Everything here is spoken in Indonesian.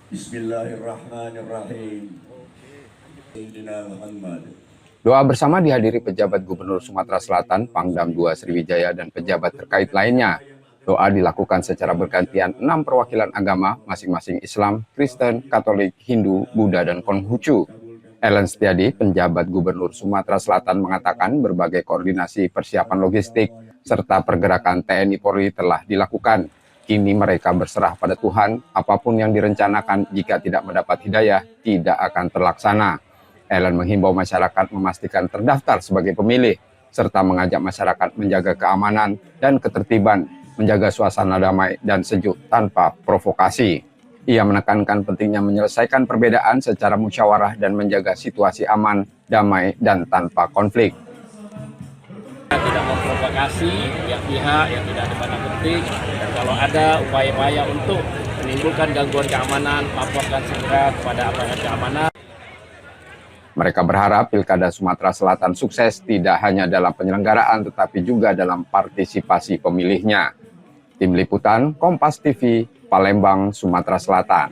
Bismillahirrahmanirrahim. Sayyidina Muhammad. Doa bersama dihadiri pejabat Gubernur Sumatera Selatan, Pangdam II Sriwijaya, dan pejabat terkait lainnya. Doa dilakukan secara bergantian 6 perwakilan agama, masing-masing Islam, Kristen, Katolik, Hindu, Buddha, dan Konghucu. Ellen Setiadi, penjabat Gubernur Sumatera Selatan, mengatakan berbagai koordinasi persiapan logistik serta pergerakan TNI Polri telah dilakukan. Kini mereka berserah pada Tuhan, apapun yang direncanakan jika tidak mendapat hidayah, tidak akan terlaksana. Ellen menghimbau masyarakat memastikan terdaftar sebagai pemilih, serta mengajak masyarakat menjaga keamanan dan ketertiban, menjaga suasana damai dan sejuk tanpa provokasi. Ia menekankan pentingnya menyelesaikan perbedaan secara musyawarah dan menjaga situasi aman, damai, dan tanpa konflik. Tidak memprovokasi pihak-pihak yang tidak ada pada penting, dan kalau ada upaya-upaya untuk menimbulkan gangguan keamanan, laporkan segera kepada aparat keamanan. Mereka berharap Pilkada Sumatera Selatan sukses tidak hanya dalam penyelenggaraan tetapi juga dalam partisipasi pemilihnya. Tim Liputan Kompas TV, Palembang, Sumatera Selatan.